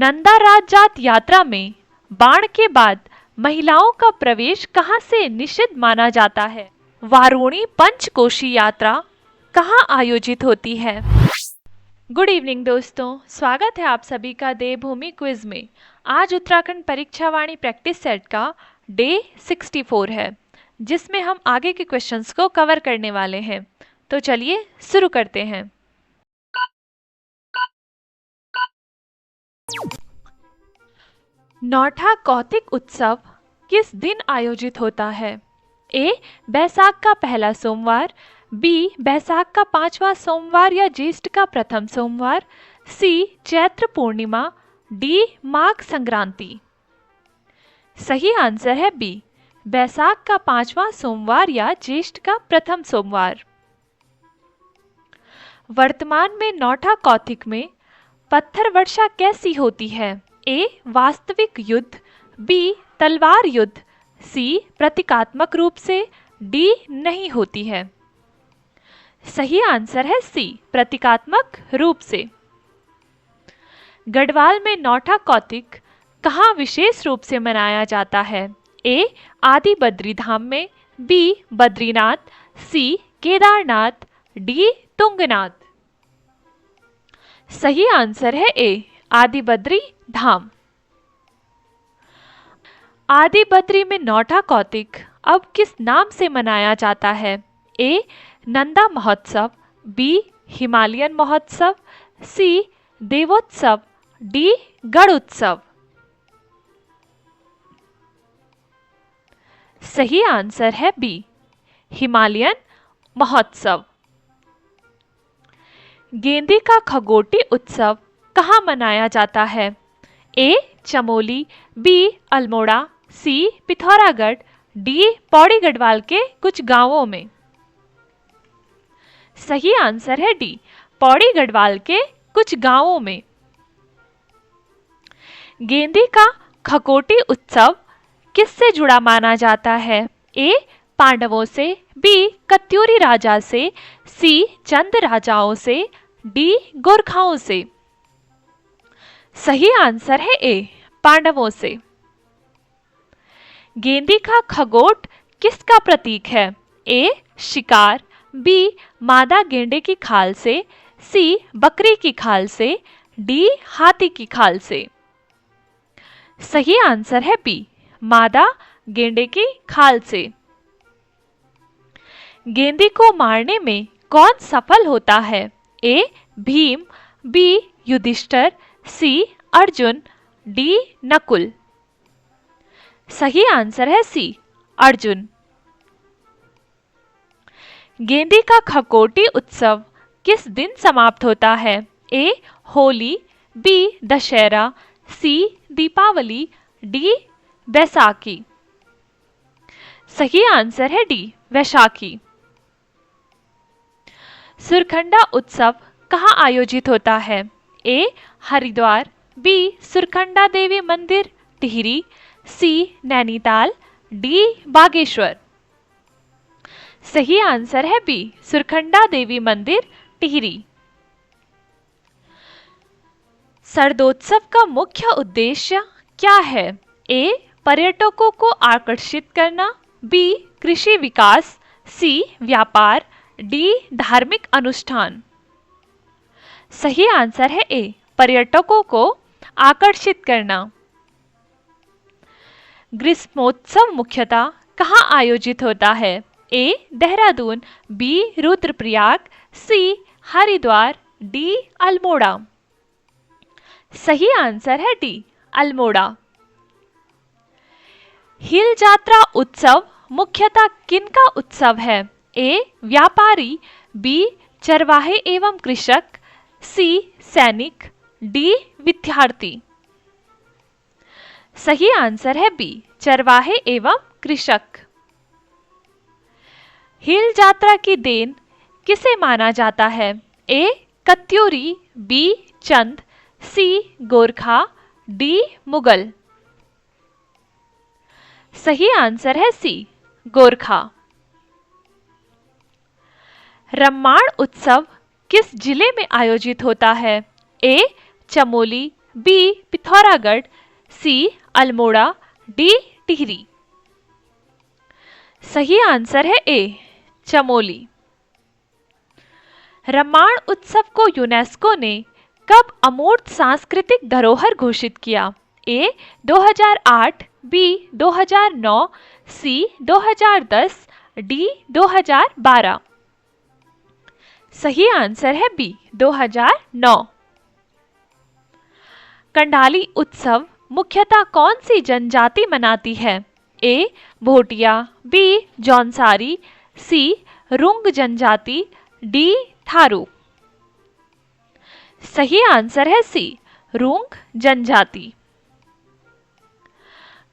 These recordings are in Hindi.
नंदा राजजात यात्रा में बाण के बाद महिलाओं का प्रवेश कहाँ से निषिद्ध माना जाता है? वारुणी पंचकोशी यात्रा कहाँ आयोजित होती है? गुड इवनिंग दोस्तों, स्वागत है आप सभी का देवभूमि क्विज में। आज उत्तराखंड परीक्षा वाणी प्रैक्टिस सेट का डे 64 है, जिसमें हम आगे के क्वेश्चंस को कवर करने वाले हैं। तो चलिए शुरू करते हैं। नौठा कौतिक उत्सव किस दिन आयोजित होता है? ए. बैसाख का पहला सोमवार, बी. बैसाख का 5वां सोमवार या ज्येष्ठ का प्रथम सोमवार, सी. चैत्र पूर्णिमा, डी. माघ संक्रांति। सही आंसर है बी. बैसाख का 5वां सोमवार या ज्येष्ठ का प्रथम सोमवार। वर्तमान में नौठा कौतिक में पत्थर वर्षा कैसी होती है? ए. वास्तविक युद्ध, बी. तलवार युद्ध, सी. प्रतीकात्मक रूप से, डी. नहीं होती है। सही आंसर है सी. प्रतीकात्मक रूप से। गढ़वाल में नौठा कौतिक कहाँ विशेष रूप से मनाया जाता है? ए. आदि बद्री धाम में, बी. बद्रीनाथ, सी. केदारनाथ, डी. तुंगनाथ। सही आंसर है ए. आदि बद्री धाम। आदि बद्री में नौठा कौतिक अब किस नाम से मनाया जाता है? ए. नंदा महोत्सव, बी. हिमालयन महोत्सव, सी. देवोत्सव, डी. गढ़ उत्सव। सही आंसर है बी. हिमालयन महोत्सव। गेंदे का खगोटी उत्सव कहाँ मनाया जाता है? ए. चमोली, बी. अल्मोड़ा, सी. पिथौरागढ़, डी. पौड़ी गढ़वाल के कुछ गांवों में। सही आंसर है डी. पौड़ी गढ़वाल के कुछ गांवों में। गेंदे का खगोटी उत्सव किससे जुड़ा माना जाता है? ए. पांडवों से, बी. कत्यूरी राजा से, सी. चंद राजाओं से, डी. गोरखाओं से। सही आंसर है ए. पांडवों से। गेंदे का खगोट किसका प्रतीक है? ए. शिकार, बी. मादा गेंडे की खाल से, सी. बकरी की खाल से, डी. हाथी की खाल से। सही आंसर है बी. मादा गेंडे की खाल से। गेंदे को मारने में कौन सफल होता है? ए. भीम, बी. युधिष्ठिर, सी. अर्जुन, डी. नकुल। सही आंसर है सी. अर्जुन। गेंदे का खगोटी उत्सव किस दिन समाप्त होता है? ए. होली, बी. दशहरा, सी. दीपावली, डी. बैसाखी। सही आंसर है डी. वैशाखी। सुरखंडा उत्सव कहाँ आयोजित होता है? ए. हरिद्वार, बी. सुरखंडा देवी मंदिर टिहरी, सी. नैनीताल, डी. बागेश्वर। सही आंसर है बी. सुरखंडा देवी मंदिर टिहरी। शरदोत्सव का मुख्य उद्देश्य क्या है? ए. पर्यटकों को आकर्षित करना, बी. कृषि विकास, सी. व्यापार, डी. धार्मिक अनुष्ठान। सही आंसर है ए. पर्यटकों को आकर्षित करना। ग्रीष्मोत्सव मुख्यतः कहाँ आयोजित होता है? ए. देहरादून, बी. रुद्रप्रयाग, सी. हरिद्वार, डी. अल्मोड़ा। सही आंसर है डी. अल्मोड़ा। हिल जात्रा उत्सव मुख्यतः किनका उत्सव है? ए. व्यापारी, बी. चरवाहे एवं कृषक, सी. सैनिक, डी. विद्यार्थी। सही आंसर है बी. चरवाहे एवं कृषक। हिल जात्रा की देन किसे माना जाता है? ए. कत्यूरी, बी. चंद, सी. गोरखा, डी. मुगल। सही आंसर है सी. गोरखा। रम्माण उत्सव किस जिले में आयोजित होता है? ए. चमोली, बी पिथौरागढ़, सी अल्मोड़ा, डी टिहरी। सही आंसर है ए चमोली। रामायण उत्सव को यूनेस्को ने कब अमूर्त सांस्कृतिक धरोहर घोषित किया? ए 2008, बी 2009, सी 2010, डी 2012। सही आंसर है बी 2009। कंडाली उत्सव मुख्यतः कौन सी जनजाति मनाती है? ए भोटिया, बी जौनसारी, सी रुंग जनजाति, डी थारू। सही आंसर है सी रुंग जनजाति।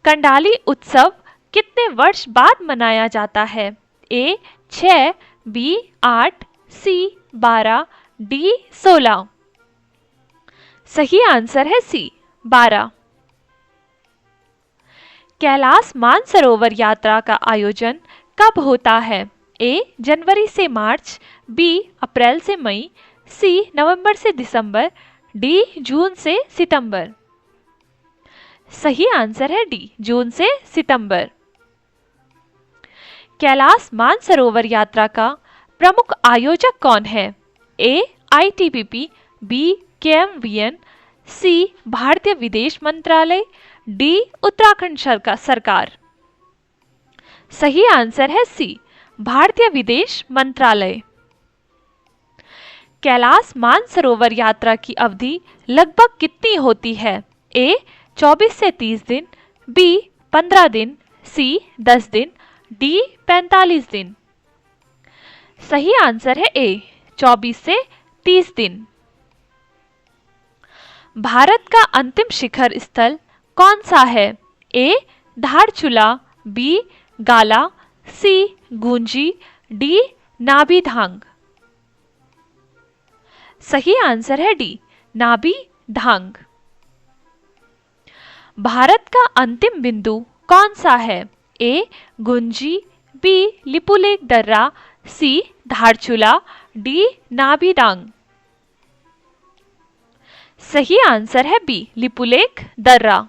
कंडाली उत्सव कितने वर्ष बाद मनाया जाता है? ए 6, बी 8, सी 12, डी 16। सही आंसर है सी 12। कैलाश मानसरोवर यात्रा का आयोजन कब होता है? ए जनवरी से मार्च, बी अप्रैल से मई, सी नवंबर से दिसंबर, डी जून से सितंबर। सही आंसर है डी जून से सितंबर। कैलाश मानसरोवर यात्रा का प्रमुख आयोजक कौन है? ए ITBP, बी KMVN, सी भारतीय विदेश मंत्रालय, डी उत्तराखंड सरकार। सही आंसर है सी भारतीय विदेश मंत्रालय। कैलाश मानसरोवर यात्रा की अवधि लगभग कितनी होती है? ए 24 से 30 दिन, बी 15 दिन, सी 10 दिन, डी 45 दिन। सही आंसर है ए 24 से 30 दिन। भारत का अंतिम शिखर स्थल कौन सा है? ए धारचूला, बी गाला, सी गुंजी, डी नाभिधांग। सही आंसर है डी नाभिधांग। भारत का अंतिम बिंदु कौन सा है? ए गुंजी, बी लिपुलेख दर्रा, सी धारचूला, डी नाभिधांग। सही आंसर है बी लिपुलेख दर्रा।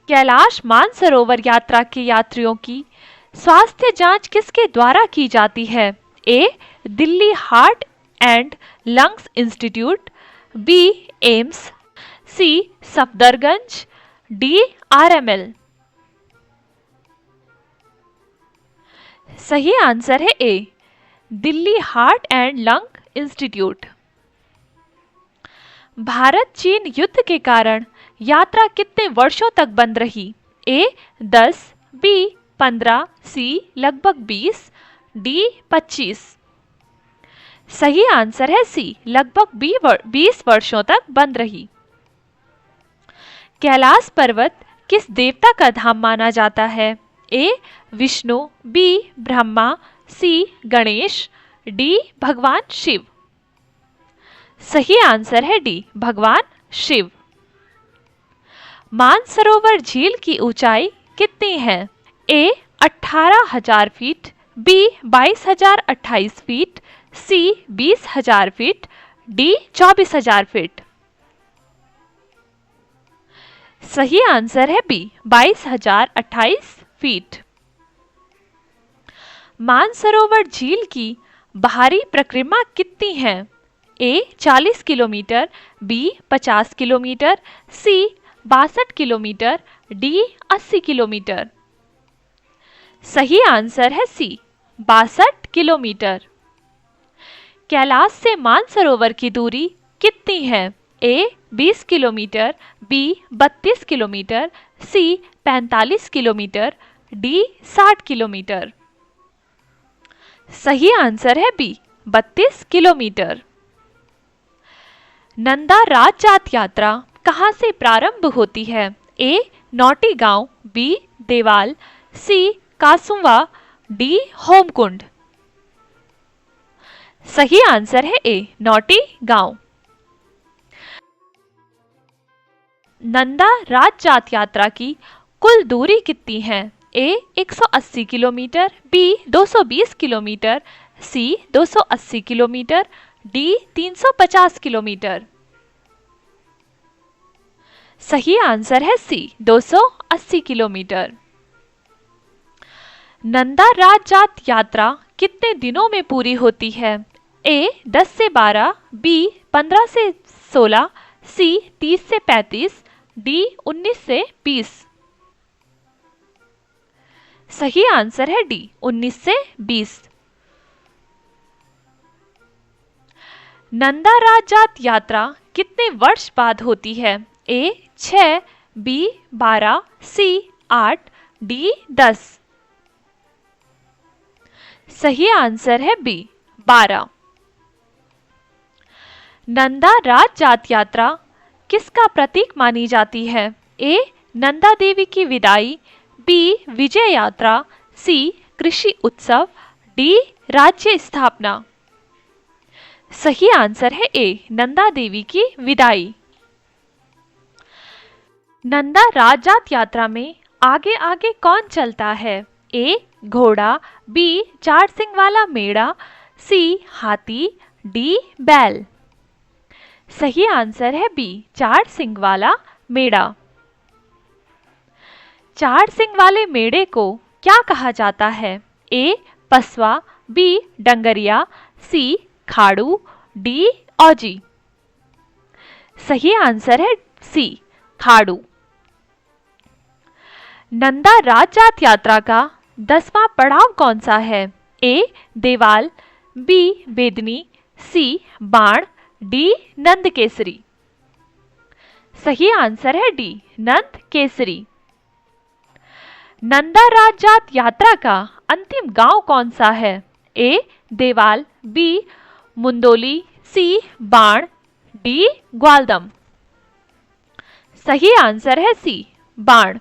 कैलाश मानसरोवर यात्रा के यात्रियों की स्वास्थ्य जांच किसके द्वारा की जाती है? A Delhi heart and lungs institute, B AIIMS, C Safdarjung, D RML। सही आंसर है A Delhi heart and lung institute. Bharat चीन युद्ध के कारण यात्रा कितने वर्षों तक बंद रही? ए 10, बी 15, सी लगभग 20, डी 25। सही आंसर है सी लगभग 20 वर्षों तक बंद रही। कैलाश पर्वत किस देवता का धाम माना जाता है? ए विष्णु, बी ब्रह्मा, सी गणेश, डी भगवान शिव। सही आंसर है डी भगवान शिव। मानसरोवर झील की ऊंचाई कितनी है? ए 18,000 फीट, बी 22,028 फीट, सी 20,000 फीट, डी 24,000 फीट। सही आंसर है बी 22,028 फीट। मानसरोवर झील की बाहरी परिक्रमा कितनी है? ए 40 किलोमीटर, बी 50 किलोमीटर, सी 62 किलोमीटर, डी 80 किलोमीटर। सही आंसर है सी 62 किलोमीटर। कैलाश से मानसरोवर की दूरी कितनी है? ए 20 किलोमीटर, बी 32 किलोमीटर, सी 45 किलोमीटर, डी 60 किलोमीटर। सही आंसर है बी 32 किलोमीटर। नंदा राजजात यात्रा कहाँ से प्रारंभ होती है? ए नौटी गांव, बी देवाल, सी कासुवा, डी होमकुंड। सही आंसर है ए नौटी गांव। नंदा राजजात यात्रा की कुल दूरी कितनी है? ए 180 किलोमीटर, बी 220 किलोमीटर, सी 280 किलोमीटर, डी 350 किलोमीटर। सही आंसर है सी 280 किलोमीटर। नंदा राजजात यात्रा कितने दिनों में पूरी होती है? ए 10 से 12, बी 15 से 16, सी 30 से 35, डी 19 से 20। सही आंसर है डी 19 से 20। नंदा राजजात यात्रा कितने वर्ष बाद होती है? ए 6, बी 12, सी 8, डी 10। सही आंसर है बी 12। नंदा राजजात यात्रा किसका प्रतीक मानी जाती है? ए नंदा देवी की विदाई, बी विजय यात्रा, सी कृषि उत्सव, डी राज्य स्थापना। सही आंसर है ए नंदा देवी की विदाई। नंदा राजजात यात्रा में आगे आगे कौन चलता है? ए घोड़ा, बी 4 सिंग वाला मेढ़ा, सी हाथी, डी बैल। सही आंसर है बी 4 सिंग वाला मेढ़ा। 4 सिंग वाले मेढ़े को क्या कहा जाता है? ए पसवा, बी डंगरिया, सी खाड़ू, डी औजी। सही आंसर है सी खाड़ू। नंदा राजजात यात्रा का 10वां पड़ाव कौन सा है? ए देवाल, बी बेदनी, सी बाण, डी नंद केसरी। सही आंसर है डी नंद केसरी। नंदा राजजात यात्रा का अंतिम गांव कौन सा है? ए देवाल, बी मुंदोली, सी बाण, डी ग्वालदम। सही आंसर है सी बाण।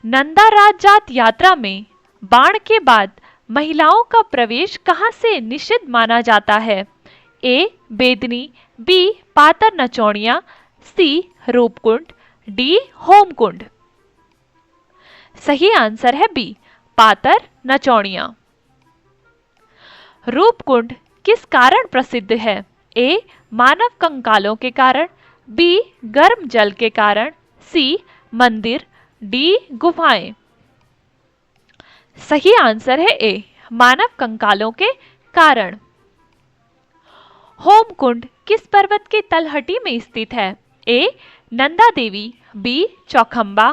नंदा राजजात यात्रा में बाण के बाद महिलाओं का प्रवेश कहां से निषिद्ध माना जाता है? ए बेदनी, बी पातर नचौड़िया, सी रूपकुंड, डी होमकुंड। सही आंसर है बी पातर नचौड़िया। रूपकुंड किस कारण प्रसिद्ध है? ए मानव कंकालों के कारण, बी गर्म जल के कारण, सी मंदिर, डी गुफाएं। सही आंसर है ए मानव कंकालों के कारण। होमकुंड किस पर्वत की तलहटी में स्थित है? ए नंदा देवी, बी चौखंबा,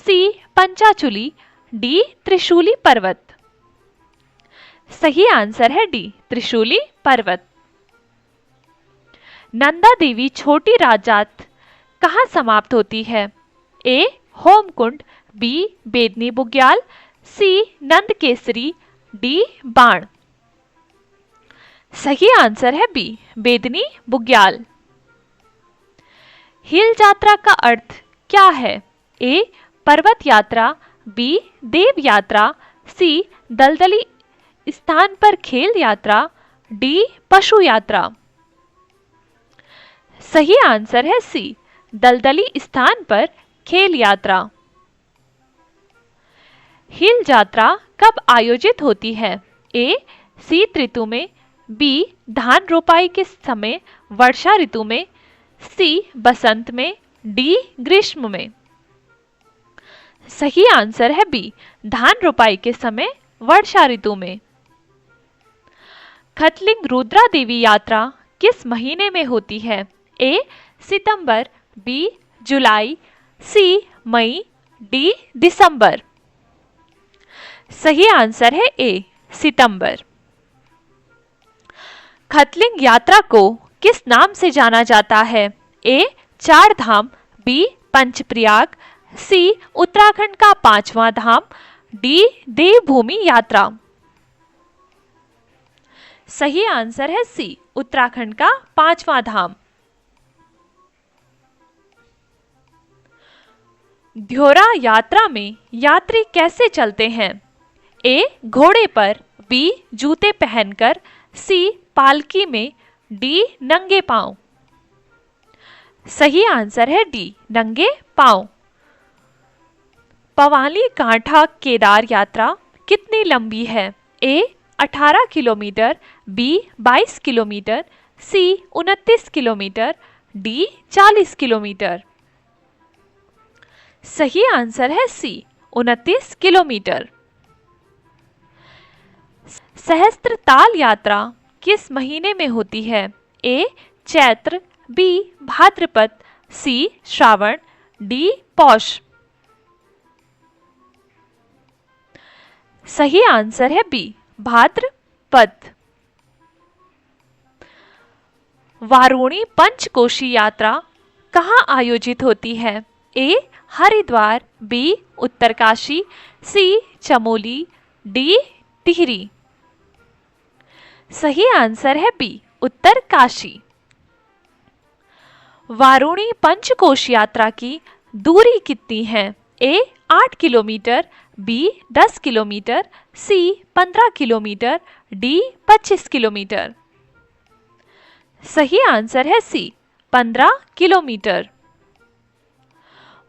सी पंचाचूली, डी त्रिशूली पर्वत। सही आंसर है डी त्रिशूली पर्वत। नंदा देवी छोटी राजजात कहाँ समाप्त होती है? ए होमकुंड, बी बेदनी बुग्याल, सी नंद केसरी, डी बाण। सही आंसर है बी बेदनी बुग्याल। हिल यात्रा का अर्थ क्या है? ए पर्वत यात्रा, बी देव यात्रा, सी दलदली स्थान पर खेल यात्रा, डी पशु यात्रा। सही आंसर है सी दलदली स्थान पर खेल यात्रा। हिल यात्रा कब आयोजित होती है? ए शीत ऋतु में, बी धान रोपाई के समय वर्षा ऋतु में, सी बसंत में, डी ग्रीष्म में। सही आंसर है बी धान रोपाई के समय वर्षा ऋतु में। खतलिंग रुद्रा देवी यात्रा किस महीने में होती है? ए सितंबर, बी जुलाई, सी मई, डी दिसंबर। सही आंसर है ए सितंबर। खतलिंग यात्रा को किस नाम से जाना जाता है? ए चार धाम, बी पंचप्रयाग, सी उत्तराखंड का 5वां धाम, डी देवभूमि यात्रा। सही आंसर है सी उत्तराखंड का 5वां धाम। ध्योरा यात्रा में यात्री कैसे चलते हैं? ए घोड़े पर, बी जूते पहनकर, सी पालकी में, डी नंगे पांव। सही आंसर है डी नंगे पांव। पवाली कांठा केदार यात्रा कितनी लंबी है? ए 18 किलोमीटर, बी 22 किलोमीटर, सी 29 किलोमीटर, डी 40 किलोमीटर। सही आंसर है सी 29 किलोमीटर। सहस्त्रताल यात्रा किस महीने में होती है? ए चैत्र, बी भाद्रपद, सी श्रावण, डी पौष। सही आंसर है बी भाद्रपद। वारुणी पंचकोशी यात्रा कहाँ आयोजित होती है? ए हरिद्वार, बी उत्तरकाशी, सी चमोली, डी टिहरी। सही आंसर है बी उत्तरकाशी। वारुणी पंचकोश यात्रा की दूरी कितनी है? ए 8 किलोमीटर, बी 10 किलोमीटर, सी 15 किलोमीटर, डी 25 किलोमीटर। सही आंसर है सी 15 किलोमीटर।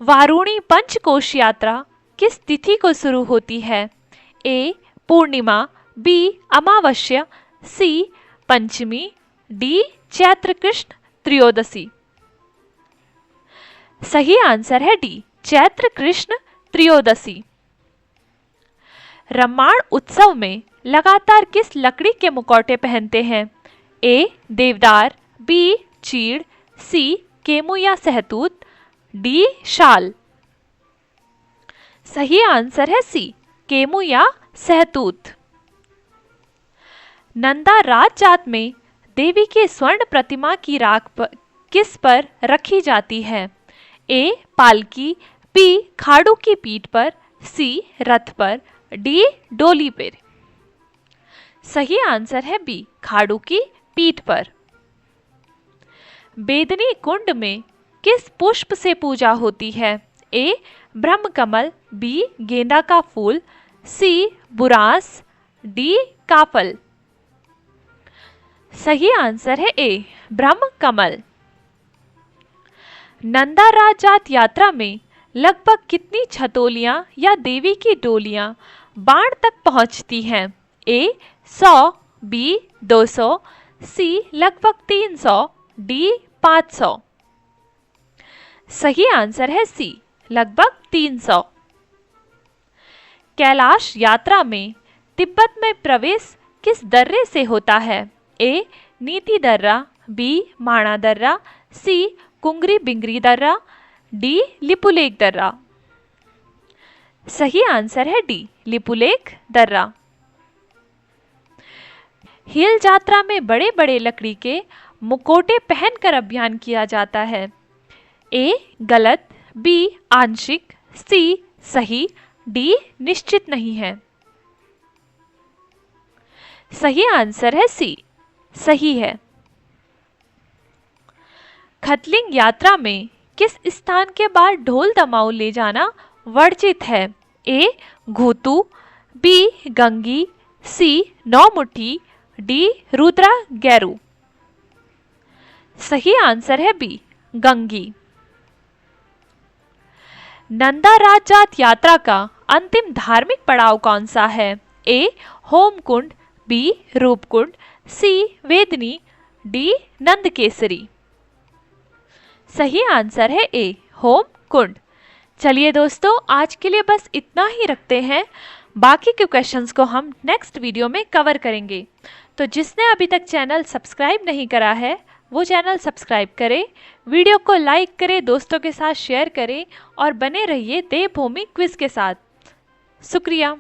वारुणी पंचकोश यात्रा किस तिथि को शुरू होती है? ए पूर्णिमा, बी अमावस्या, सी पंचमी, डी चैत्र कृष्ण त्रयोदशी। सही आंसर है डी चैत्र कृष्ण त्रयोदशी। रम्माण उत्सव में लगातार किस लकड़ी के मुखौटे पहनते हैं? ए देवदार, बी चीड़, सी केमू या सहतूत, डी शाल। सही आंसर है सी केमू या सहतूत। नंदा राज जात में देवी के स्वर्ण प्रतिमा की राख किस पर रखी जाती है? ए पालकी, बी खाड़ू की पीठ पर, सी रथ पर, डी डोली पर। सही आंसर है बी खाड़ू की पीठ पर। बेदनी कुंड में किस पुष्प से पूजा होती है? ए ब्रह्म कमल, बी गेंदा का फूल, सी बुरांस, डी काफल। सही आंसर है ए ब्रह्म कमल। नंदा राज जात यात्रा में लगभग कितनी छतोलियां या देवी की डोलियां बाण तक पहुंचती हैं? ए 100, बी 200, सी लगभग 300, डी 500। सही आंसर है सी लगभग 300। कैलाश यात्रा में तिब्बत में प्रवेश किस दर्रे से होता है? ए नीति दर्रा, बी माणा दर्रा, सी कुंगरी बिंगरी दर्रा, डी लिपुलेख दर्रा। सही आंसर है डी लिपुलेख दर्रा। हिल यात्रा में बड़े बड़े लकड़ी के मुकोटे पहनकर अभियान किया जाता है। ए गलत, बी आंशिक, सी सही, डी निश्चित नहीं है। सही आंसर है सी सही है। खतलिंग यात्रा में किस स्थान के बाद ढोल दमाऊ ले जाना वर्जित है? ए घोतू, बी गंगी, सी नौमुठी, डी रुद्रा गैरू। सही आंसर है बी गंगी। नंदा राज जात यात्रा का अंतिम धार्मिक पड़ाव कौन सा है? ए होमकुंड, बी रूपकुंड, सी वेदनी, डी नंदकेसरी। सही आंसर है ए होमकुंड। चलिए दोस्तों, आज के लिए बस इतना ही रखते हैं। बाकी के क्वेश्चंस को हम नेक्स्ट वीडियो में कवर करेंगे। तो जिसने अभी तक चैनल सब्सक्राइब नहीं करा है वो चैनल सब्सक्राइब करें, वीडियो को लाइक करें, दोस्तों के साथ शेयर करें और बने रहिए देवभूमि क्विज के साथ। शुक्रिया।